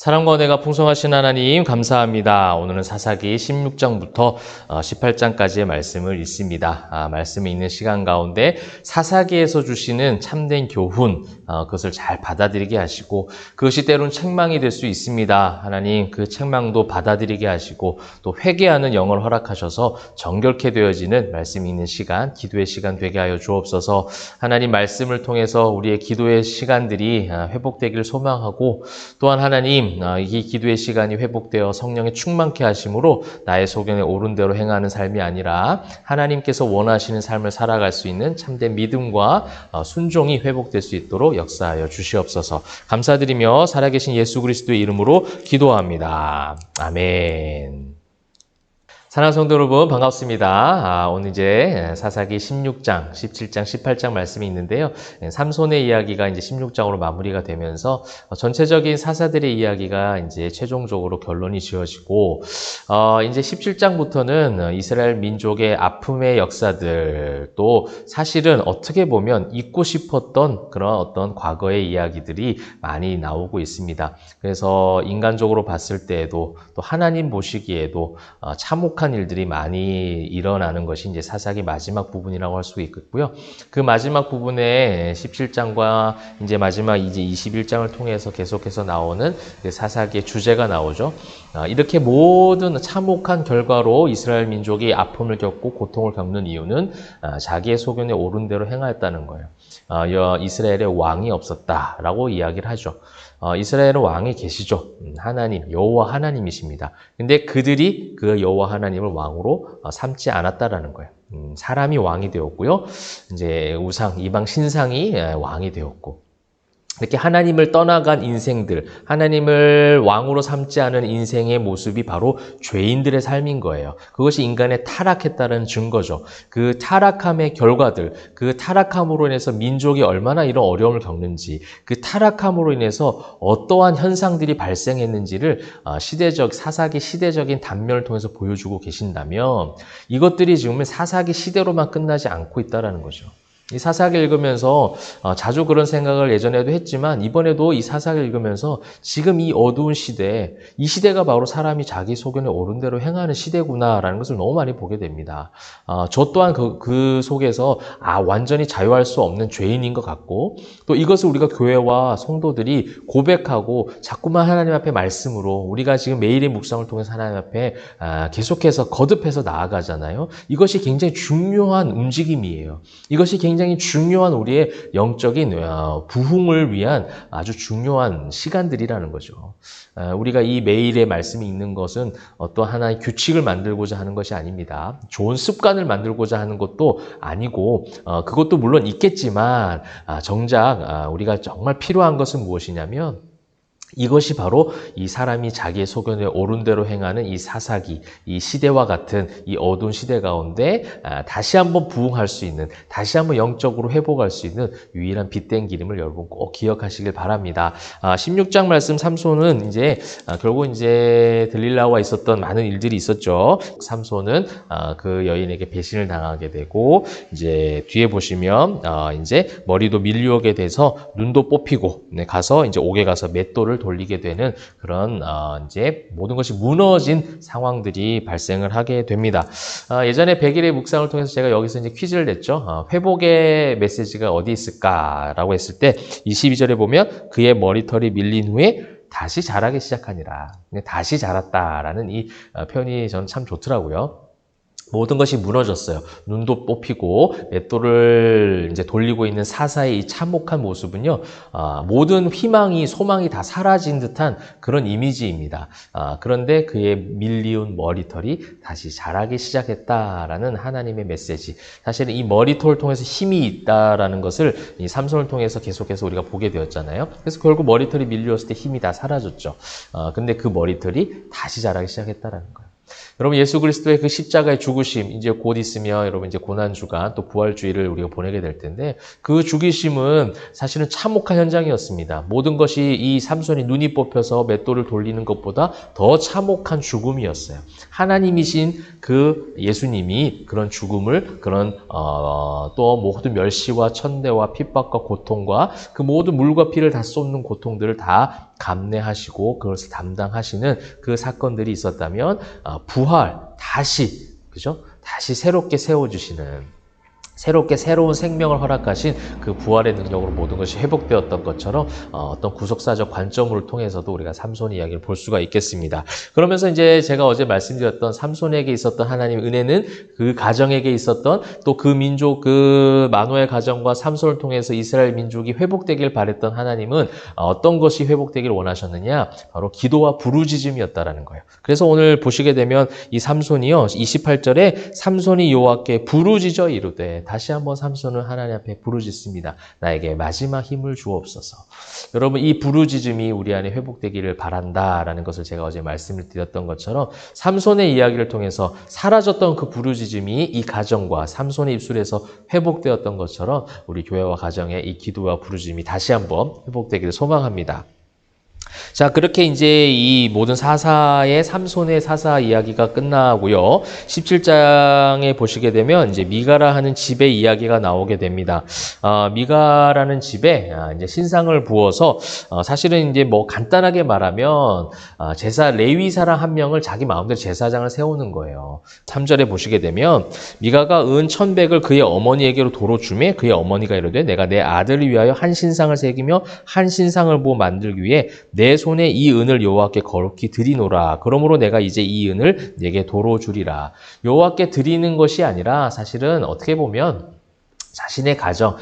사랑과 은혜가 풍성하신 하나님 감사합니다. 오늘은 사사기 16장부터 18장까지의 말씀을 읽습니다. 말씀을 읽는 시간 가운데 사사기에서 주시는 참된 교훈, 그것을 잘 받아들이게 하시고 그것이 때로는 책망이 될 수 있습니다. 하나님 그 책망도 받아들이게 하시고 또 회개하는 영을 허락하셔서 정결케 되어지는 말씀 읽는 시간, 기도의 시간 되게 하여 주옵소서. 하나님 말씀을 통해서 우리의 기도의 시간들이 회복되기를 소망하고 또한 하나님 이 기도의 시간이 회복되어 성령의 충만케 하심으로 나의 소견에 옳은 대로 행하는 삶이 아니라 하나님께서 원하시는 삶을 살아갈 수 있는 참된 믿음과 순종이 회복될 수 있도록 역사하여 주시옵소서. 감사드리며 살아계신 예수 그리스도의 이름으로 기도합니다. 아멘. 사랑하는 성도 여러분 반갑습니다. 오늘 이제 사사기 16장, 17장, 18장 말씀이 있는데요. 삼손의 이야기가 이제 16장으로 마무리가 되면서 전체적인 사사들의 이야기가 이제 최종적으로 결론이 지어지고 이제 17장부터는 이스라엘 민족의 아픔의 역사들 또 사실은 어떻게 보면 잊고 싶었던 그런 어떤 과거의 이야기들이 많이 나오고 있습니다. 그래서 인간적으로 봤을 때에도 또 하나님 보시기에도 참혹한 일들이 많이 일어나는 것이 이제 사사기 마지막 부분이라고 할 수 있겠고요. 그 마지막 부분에 17장과 이제 마지막 이제 21장을 통해서 계속해서 나오는 사사기의 주제가 나오죠. 이렇게 모든 참혹한 결과로 이스라엘 민족이 아픔을 겪고 고통을 겪는 이유는 자기의 소견에 옳은 대로 행하였다는 거예요. 이스라엘에 왕이 없었다라고 이야기를 하죠. 이스라엘은 왕이 계시죠. 하나님, 여호와 하나님이십니다. 근데 그들이 그 여호와 하나님을 왕으로 삼지 않았다라는 거예요. 사람이 왕이 되었고요. 이제 우상, 이방 신상이 왕이 되었고. 이렇게 하나님을 떠나간 인생들, 하나님을 왕으로 삼지 않은 인생의 모습이 바로 죄인들의 삶인 거예요. 그것이 인간의 타락했다는 증거죠. 그 타락함의 결과들, 그 타락함으로 인해서 민족이 얼마나 이런 어려움을 겪는지, 그 타락함으로 인해서 어떠한 현상들이 발생했는지를 사사기 시대적인 단면을 통해서 보여주고 계신다면 이것들이 지금 사사기 시대로만 끝나지 않고 있다는 거죠. 이 사사기 읽으면서 자주 그런 생각을 예전에도 했지만 이번에도 이 사사기 읽으면서 지금 이 어두운 시대, 이 시대가 바로 사람이 자기 소견에 옳은 대로 행하는 시대구나라는 것을 너무 많이 보게 됩니다. 저 또한 그 속에서 완전히 자유할 수 없는 죄인인 것 같고 또 이것을 우리가 교회와 성도들이 고백하고 자꾸만 하나님 앞에 말씀으로 우리가 지금 매일의 묵상을 통해서 하나님 앞에 계속해서 거듭해서 나아가잖아요. 이것이 굉장히 중요한 움직임이에요. 이것이 굉장히 중요한 우리의 영적인 부흥을 위한 아주 중요한 시간들이라는 거죠. 우리가 이 매일의 말씀이 읽는 것은 어떤 하나의 규칙을 만들고자 하는 것이 아닙니다. 좋은 습관을 만들고자 하는 것도 아니고 그것도 물론 있겠지만 정작 우리가 정말 필요한 것은 무엇이냐면 이것이 바로 이 사람이 자기의 소견에 옳은 대로 행하는 이 사사기, 이 시대와 같은 이 어두운 시대 가운데 다시 한번 부흥할 수 있는, 다시 한번 영적으로 회복할 수 있는 유일한 빛된 기름을 여러분 꼭 기억하시길 바랍니다. 16장 말씀 삼손은 이제 결국 이제 들릴라와 있었던 많은 일들이 있었죠. 삼손은 그 여인에게 배신을 당하게 되고 이제 뒤에 보시면 이제 머리도 밀려오게 돼서 눈도 뽑히고 가서 이제 옥에 가서 맷돌을 돌리게 되는 그런 이제 모든 것이 무너진 상황들이 발생을 하게 됩니다. 예전에 100일의 묵상을 통해서 제가 여기서 이제 퀴즈를 냈죠. 회복의 메시지가 어디 있을까라고 했을 때 22절에 보면 그의 머리털이 밀린 후에 다시 자라기 시작하니라. 다시 자랐다라는 이 표현이 저는 참 좋더라고요. 모든 것이 무너졌어요. 눈도 뽑히고 맷돌을 이제 돌리고 있는 사사의 이 참혹한 모습은요. 모든 희망이 소망이 다 사라진 듯한 그런 이미지입니다. 그런데 그의 밀리운 머리털이 다시 자라기 시작했다라는 하나님의 메시지. 사실은 이 머리털을 통해서 힘이 있다라는 것을 이 삼손을 통해서 계속해서 우리가 보게 되었잖아요. 그래서 결국 머리털이 밀렸을 때 힘이 다 사라졌죠. 근데 그 머리털이 다시 자라기 시작했다라는 거예요. 여러분 예수 그리스도의 그 십자가의 죽으심 이제 곧 있으면 여러분 이제 고난주간 또 부활주의를 우리가 보내게 될 텐데 그 죽이심은 사실은 참혹한 현장이었습니다. 모든 것이 이 삼손이 눈이 뽑혀서 맷돌을 돌리는 것보다 더 참혹한 죽음이었어요. 하나님이신 그 예수님이 그런 죽음을 그런 또 모든 멸시와 천대와 핍박과 고통과 그 모든 물과 피를 다 쏟는 고통들을 다 감내하시고 그것을 담당하시는 그 사건들이 있었다면 부활, 다시, 그죠? 다시 새롭게 세워주시는, 새롭게 새로운 생명을 허락하신 그 부활의 능력으로 모든 것이 회복되었던 것처럼 어떤 구속사적 관점을 통해서도 우리가 삼손의 이야기를 볼 수가 있겠습니다. 그러면서 이제 제가 어제 말씀드렸던 삼손에게 있었던 하나님의 은혜는 그 가정에게 있었던 또 그 민족, 그 마노의 가정과 삼손을 통해서 이스라엘 민족이 회복되길 바랬던 하나님은 어떤 것이 회복되길 원하셨느냐? 바로 기도와 부르짖음이었다라는 거예요. 그래서 오늘 보시게 되면 이 삼손이요, 28절에 삼손이 여호와께 부르짖어 이르되, 다시 한번 삼손은 하나님 앞에 부르짖습니다. 나에게 마지막 힘을 주옵소서. 여러분, 이 부르짖음이 우리 안에 회복되기를 바란다라는 것을 제가 어제 말씀을 드렸던 것처럼 삼손의 이야기를 통해서 사라졌던 그 부르짖음이 이 가정과 삼손의 입술에서 회복되었던 것처럼 우리 교회와 가정의 이 기도와 부르짖음이 다시 한번 회복되기를 소망합니다. 자, 그렇게 이제 이 모든 사사의 삼손의 사사 이야기가 끝나고요. 17장에 보시게 되면 이제 미가라 하는 집의 이야기가 나오게 됩니다. 미가라는 집에 이제 신상을 부어서 사실은 이제 뭐 간단하게 말하면 제사 레위 사람 한 명을 자기 마음대로 제사장을 세우는 거예요. 3절에 보시게 되면 미가가 은 1,100을 그의 어머니에게로 도로 주매 그의 어머니가 이르되 내가 내 아들을 위하여 한 신상을 새기며 한 신상을 부어 만들기 위해 내 손에 이 은을 여호와께 거룩히 드리노라. 그러므로 내가 이제 이 은을 내게 도로 주리라. 여호와께 드리는 것이 아니라 사실은 어떻게 보면 자신의 가정,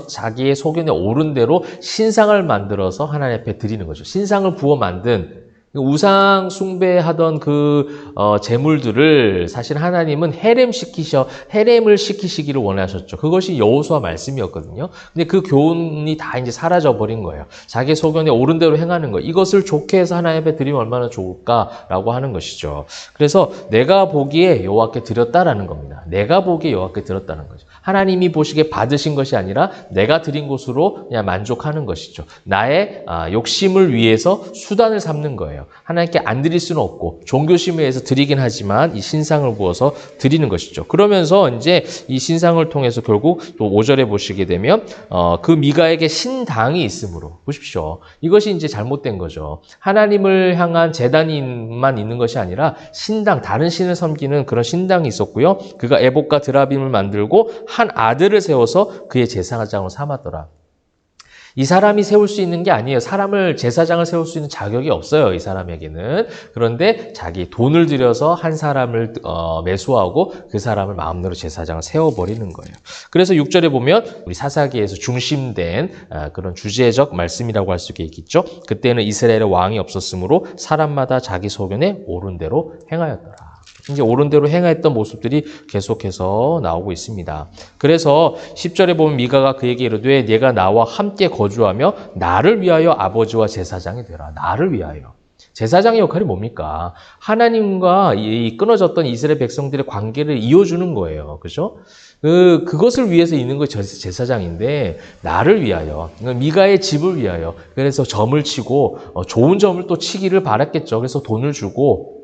자기의 소견에 옳은 대로 신상을 만들어서 하나님 앞에 드리는 거죠. 신상을 부어 만든 우상 숭배하던 그 제물들을 사실 하나님은 헤렘을 시키시기를 원하셨죠. 그것이 여호수아 말씀이었거든요. 근데 그 교훈이 다 이제 사라져 버린 거예요. 자기 소견에 옳은 대로 행하는 거. 이것을 좋게 해서 하나님 앞에 드리면 얼마나 좋을까라고 하는 것이죠. 그래서 내가 보기에 여호와께 드렸다라는 겁니다. 내가 보기에 여호와께 드렸다는 거죠. 하나님이 보시기에 받으신 것이 아니라 내가 드린 것으로 그냥 만족하는 것이죠. 나의 욕심을 위해서 수단을 삼는 거예요. 하나님께 안 드릴 수는 없고 종교심에 의해서 드리긴 하지만 이 신상을 부어서 드리는 것이죠. 그러면서 이제 이 신상을 통해서 결국 또 5절에 보시게 되면 그 미가에게 신당이 있으므로, 보십시오. 이것이 이제 잘못된 거죠. 하나님을 향한 제단만 있는 것이 아니라 신당, 다른 신을 섬기는 그런 신당이 있었고요. 그가 에봇과 드라빔을 만들고 한 아들을 세워서 그의 제사장으로 삼았더라. 이 사람이 세울 수 있는 게 아니에요. 사람을 제사장을 세울 수 있는 자격이 없어요. 이 사람에게는. 그런데 자기 돈을 들여서 한 사람을 매수하고 그 사람을 마음대로 제사장을 세워버리는 거예요. 그래서 6절에 보면 우리 사사기에서 중심된 그런 주제적 말씀이라고 할 수 있겠죠. 그때는 이스라엘의 왕이 없었으므로 사람마다 자기 소견에 옳은 대로 행하였더라. 이제 옳은 대로 행했던 모습들이 계속해서 나오고 있습니다. 그래서 10절에 보면 미가가 그에게 이르되 네가 나와 함께 거주하며 나를 위하여 아버지와 제사장이 되라. 나를 위하여. 제사장의 역할이 뭡니까? 하나님과 이 끊어졌던 이스라엘 백성들의 관계를 이어주는 거예요. 그죠? 그것을 위해서 있는 것이 제사장인데 나를 위하여, 미가의 집을 위하여. 그래서 점을 치고 좋은 점을 또 치기를 바랐겠죠. 그래서 돈을 주고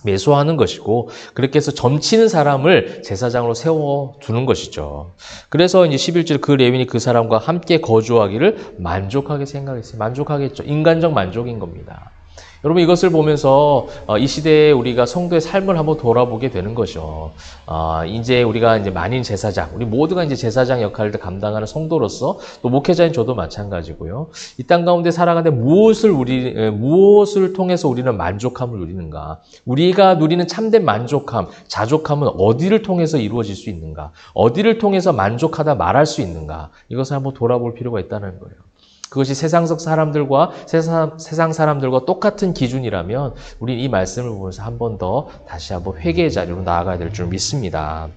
매수하는 것이고 그렇게 해서 점치는 사람을 제사장으로 세워두는 것이죠. 그래서 이제 11절 그 레위인이 그 사람과 함께 거주하기를 만족하게 생각했어요. 만족하겠죠. 인간적 만족인 겁니다. 여러분 이것을 보면서 이 시대에 우리가 성도의 삶을 한번 돌아보게 되는 거죠. 이제 우리가 이제 만인 제사장, 우리 모두가 이제 제사장 역할을 감당하는 성도로서 또 목회자인 저도 마찬가지고요. 이 땅 가운데 살아가는데 무엇을 통해서 우리는 만족함을 누리는가? 우리가 누리는 참된 만족함, 자족함은 어디를 통해서 이루어질 수 있는가? 어디를 통해서 만족하다 말할 수 있는가? 이것을 한번 돌아볼 필요가 있다는 거예요. 그것이 세상 사람들과 똑같은 기준이라면 우리 이 말씀을 보면서 한 번 더 다시 한번 회개의 자리로 나아가야 될 줄 믿습니다.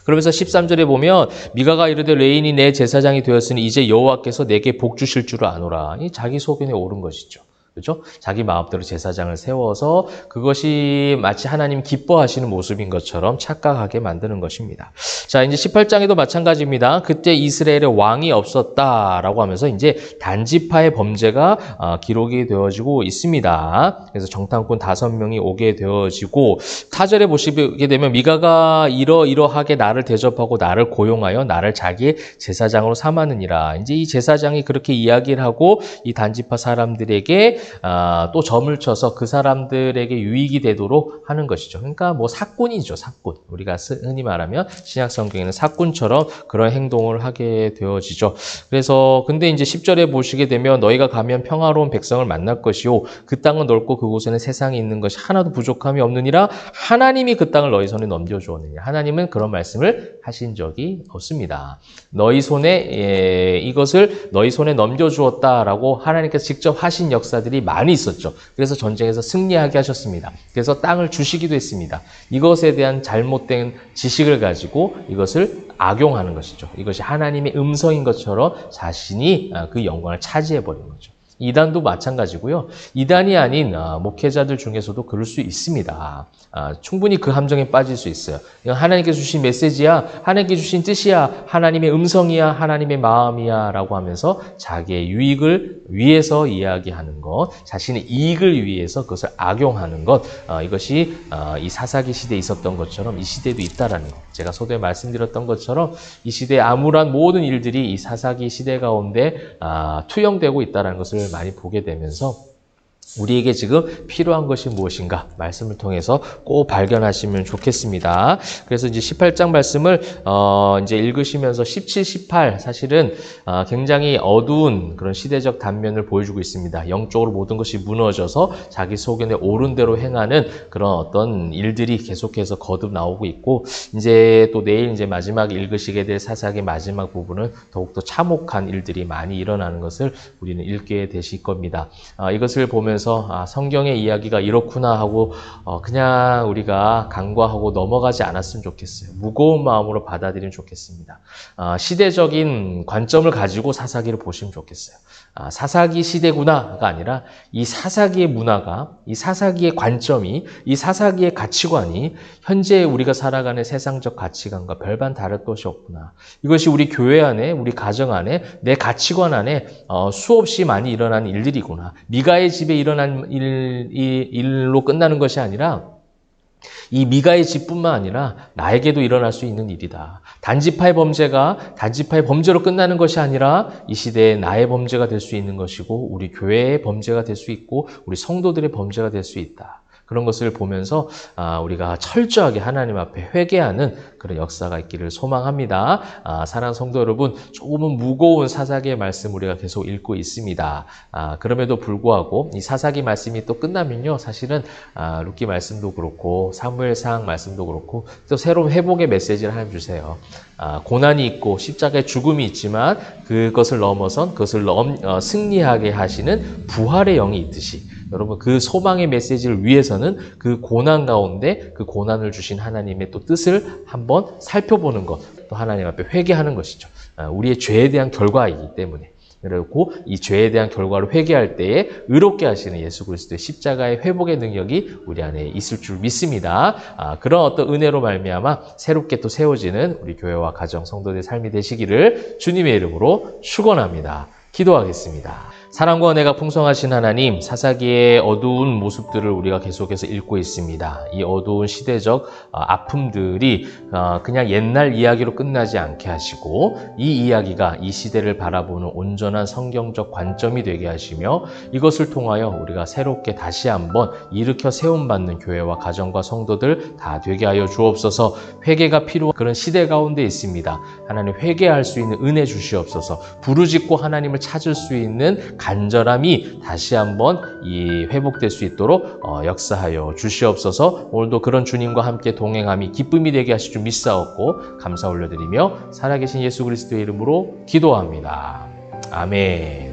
그러면서 13절에 보면 미가가 이르되 레인이 내 제사장이 되었으니 이제 여호와께서 내게 복 주실 줄을 아노라. 이 자기 소견에 옳은 것이죠. 그죠? 자기 마음대로 제사장을 세워서 그것이 마치 하나님 기뻐하시는 모습인 것처럼 착각하게 만드는 것입니다. 자, 이제 18장에도 마찬가지입니다. 그때 이스라엘에 왕이 없었다라고 하면서 이제 단지파의 범죄가 기록이 되어지고 있습니다. 그래서 정탐꾼 5명이 오게 되어지고 4절에 보시게 되면 미가가 이러이러하게 나를 대접하고 나를 고용하여 나를 자기의 제사장으로 삼았느니라. 이제 이 제사장이 그렇게 이야기를 하고 이 단지파 사람들에게 또 점을 쳐서 그 사람들에게 유익이 되도록 하는 것이죠. 그러니까 뭐 사꾼이죠, 사꾼. 우리가 흔히 말하면 신약 성경에는 사꾼처럼 그런 행동을 하게 되어지죠. 그래서 근데 이제 10절에 보시게 되면 너희가 가면 평화로운 백성을 만날 것이요 그 땅은 넓고 그곳에는 세상에 있는 것이 하나도 부족함이 없느니라. 하나님이 그 땅을 너희 손에 넘겨주었느냐. 하나님은 그런 말씀을 하신 적이 없습니다. 너희 손에 이것을 너희 손에 넘겨주었다라고 하나님께서 직접 하신 역사들이 많이 있었죠. 그래서 전쟁에서 승리하게 하셨습니다. 그래서 땅을 주시기도 했습니다. 이것에 대한 잘못된 지식을 가지고 이것을 악용하는 것이죠. 이것이 하나님의 음성인 것처럼 자신이 그 영광을 차지해버린 거죠. 이단도 마찬가지고요. 이단이 아닌 목회자들 중에서도 그럴 수 있습니다. 충분히 그 함정에 빠질 수 있어요. 이건 하나님께서 주신 메시지야, 하나님께 주신 뜻이야, 하나님의 음성이야, 하나님의 마음이야 라고 하면서 자기의 유익을 위해서 이야기하는 것, 자신의 이익을 위해서 그것을 악용하는 것, 이것이 이 사사기 시대에 있었던 것처럼 이 시대에도 있다라는 것. 제가 서두에 말씀드렸던 것처럼 이 시대의 암울한 모든 일들이 이 사사기 시대 가운데 투영되고 있다는 것을 많이 보게 되면서 우리에게 지금 필요한 것이 무엇인가 말씀을 통해서 꼭 발견하시면 좋겠습니다. 그래서 이제 18장 말씀을 이제 읽으시면서 17, 18 사실은 굉장히 어두운 그런 시대적 단면을 보여주고 있습니다. 영적으로 모든 것이 무너져서 자기 소견에 옳은 대로 행하는 그런 어떤 일들이 계속해서 거듭 나오고 있고 이제 또 내일 이제 마지막에 읽으시게 될 사사기 마지막 부분은 더욱더 참혹한 일들이 많이 일어나는 것을 우리는 읽게 되실 겁니다. 이것을 보면서 성경의 이야기가 이렇구나 하고 그냥 우리가 간과하고 넘어가지 않았으면 좋겠어요. 무거운 마음으로 받아들이면 좋겠습니다. 시대적인 관점을 가지고 사사기를 보시면 좋겠어요. 사사기 시대구나가 아니라 이 사사기의 문화가, 이 사사기의 관점이, 이 사사기의 가치관이 현재 우리가 살아가는 세상적 가치관과 별반 다를 것이 없구나. 이것이 우리 교회 안에, 우리 가정 안에, 내 가치관 안에 수없이 많이 일어나는 일들이구나. 미가의 집에 일어난 일로 끝나는 것이 아니라 이 미가의 집뿐만 아니라 나에게도 일어날 수 있는 일이다. 단지파의 범죄가 단지파의 범죄로 끝나는 것이 아니라 이 시대에 나의 범죄가 될 수 있는 것이고 우리 교회의 범죄가 될 수 있고 우리 성도들의 범죄가 될 수 있다. 그런 것을 보면서 우리가 철저하게 하나님 앞에 회개하는 그런 역사가 있기를 소망합니다. 사랑하는 성도 여러분, 조금은 무거운 사사기의 말씀 우리가 계속 읽고 있습니다. 그럼에도 불구하고 이 사사기 말씀이 또 끝나면요, 사실은 룻기 말씀도 그렇고 사무엘상 말씀도 그렇고 또 새로운 회복의 메시지를 하나님 주세요. 고난이 있고 십자가의 죽음이 있지만 그것을 넘어선 그것을 승리하게 하시는 부활의 영이 있듯이 여러분 그 소망의 메시지를 위해서는 그 고난 가운데 그 고난을 주신 하나님의 또 뜻을 한번 살펴보는 것, 또 하나님 앞에 회개하는 것이죠. 우리의 죄에 대한 결과이기 때문에. 그리고 이 죄에 대한 결과를 회개할 때에 의롭게 하시는 예수 그리스도의 십자가의 회복의 능력이 우리 안에 있을 줄 믿습니다. 그런 어떤 은혜로 말미암아 새롭게 또 세워지는 우리 교회와 가정 성도들의 삶이 되시기를 주님의 이름으로 축원합니다. 기도하겠습니다. 사랑과 은혜가 풍성하신 하나님, 사사기의 어두운 모습들을 우리가 계속해서 읽고 있습니다. 이 어두운 시대적 아픔들이 그냥 옛날 이야기로 끝나지 않게 하시고 이 이야기가 이 시대를 바라보는 온전한 성경적 관점이 되게 하시며 이것을 통하여 우리가 새롭게 다시 한번 일으켜 세움받는 교회와 가정과 성도들 다 되게 하여 주옵소서. 회개가 필요한 그런 시대 가운데 있습니다. 하나님 회개할 수 있는 은혜 주시옵소서. 부르짖고 하나님을 찾을 수 있는 간절함이 다시 한번 회복될 수 있도록 역사하여 주시옵소서. 오늘도 그런 주님과 함께 동행함이 기쁨이 되게 하실 줄 믿사옵고 감사 올려드리며 살아계신 예수 그리스도의 이름으로 기도합니다. 아멘.